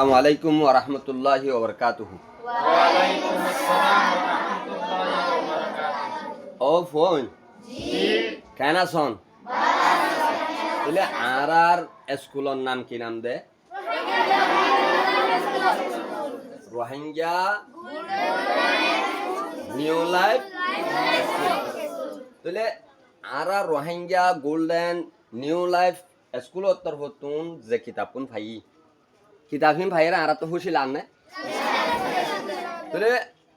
আসসালামু আলাইকুম ওয়া রাহমাতুল্লাহি ওয়া বারাকাতুহু। ওয়ালাইকুম আসসালাম ওয়া রাহমাতুল্লাহি ওয়া বারাকাতুহু। ও ফোন জি, কেন আছন? তাহলে আর স্কুলের নাম কি নাম দে? Rohingya new life school. তাহলে আর রোহিঙ্গা গোল্ডেন নিউ লাইফ স্কুলের তরফ তুন যে কিতাবকুন ভাই কিতাবহীন ভাইয়েরা আর তো হুশি লান না। তাহলে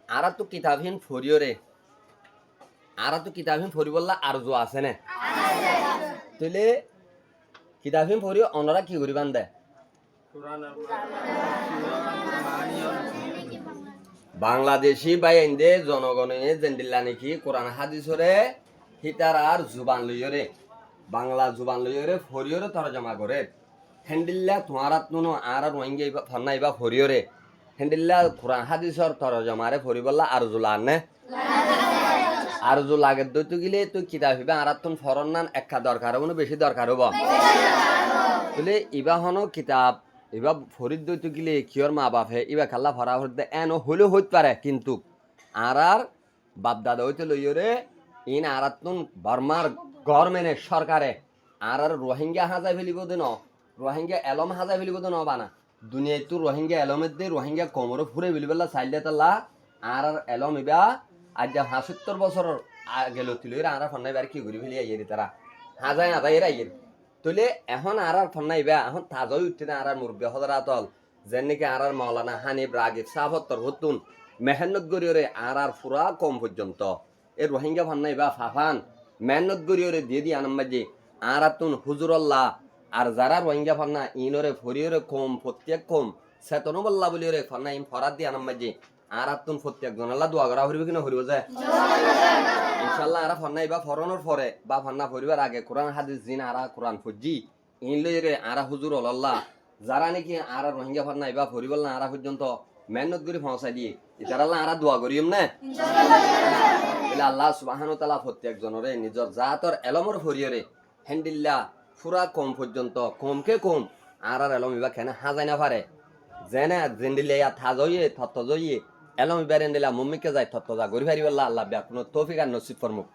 আর তো কিতাবহীন ফরিও রে আর তো কিতাবহীন ফরি বললা আর জো আছে না। তাহলে কিতাবহীন ফরিও অনরা কি করিবান দে? বাংলাদেশি বাইন্দে জনগণে জেন্দিল্লা নাকি কোরআন হাদিসরে হিতার আর জুবান লইরে বাংলা জুবান লইরে ফরিয়রে তরজমা করে হেন্ডিল্লা তোমারাত নুনো আর রোহিঙ্গা ইবা ফন্না ইবা ফরিয়রে হেন্ডিল্লা কোরআন হাদিসর তরজমারে ফরিবল্লা আর জুলানে আর জু লাগে দইতো গিলে তুই কিতাব হিবা আর তুন ফরন নান একা দরকার হবো না বেশি দরকার হবো বলে ইবা হনো কিতাব এবা ফরিদ দইতো গিলে কিয়র মা বাপে ইবা খাল্লা ভরা ভরতে এনো হলেও হইতে পারে কিন্তু আর বাপ দাদা হইতে লইরে ইন আরাতুন বর্মার গভর্নমেন্টের সরকারে আর রোহিঙ্গা হাজাই ফেলিব দিন রোহিঙ্গা এলম হাজাই ফেলিব দিন বানা দুনিয়ায় তো রোহিঙ্গা এলমের দিয়ে রোহিঙ্গা কোমরে ফুরে ফেলিবেলা চাইলে তাল্লা আর এলম ইবা আজ ৭৫ বছর আগে লতি লইরা আর ফন্নাই বার কি ঘুরি ফেলি আইয়েরি তারা হাজাই হাজাই আইয়ের তলে এখন আর ফন্নাই বা এখন তাজাই উঠতে না আর মুরব্বী হদরা তল যেন নাকি আর মাওলানা হানিফ রাগিব সাহাবত্তর হতুন মেহনত গরিয়রে আর ফুরা কম পর্যন্ত এ রোহিঙ্গা ফন্নাই বা ফাফান মেহনত গরিয়রে দিয়ে দিয়ে আনম্বাজি আর তুন হুজুরল্লাহ আর যারা রোহিঙ্গা ফন্না ইনরে ফরিয়রে কম প্রত্যেক কম চেতনবল্লা বলিওরে ফন্না ইন ফরাত দিয়ে আনম্বাজি আর তুন প্রত্যেক জনাল্লাহ দোয়া করা হরিব কিনা হরিব যায় ইনশাল্লাহ আর ফন্না ইবা ফরনের পরে বা ফন্না ফরিবার আগে কোরআন হাদিস জিন আর কোরআন ফুজি ইন লইরে আর হুজুর আল্লাহ যারা নাকি আর রোহিঙ্গা ফন্না ইবা ফরিবল না আর পর্যন্ত মেহনত করে পৌঁছাই দিয়ে ইতারাল্লাহ আর দোয়া করিম না ইনশাআল্লাহ আল্লাহ সুবহানাহু ওয়া তাআলা প্রত্যেক জনরে নিজর জাতর এলমর ফরিয়রে হেন্ডিল্লা ফুরা কম পর্যন্ত কমকে কম আর এলম ইবা কেন হাজাই না পারে যেনে জেন্ডিলে ইয়া থাজইয়ে থত জইয়ে এলম ইবা রেন্ডিলা মুম্মিকে যায় থত যা গরি ফারিবাল্লাহ আল্লাহ বিয়া কোনো তৌফিক আর নসিব ফরমুক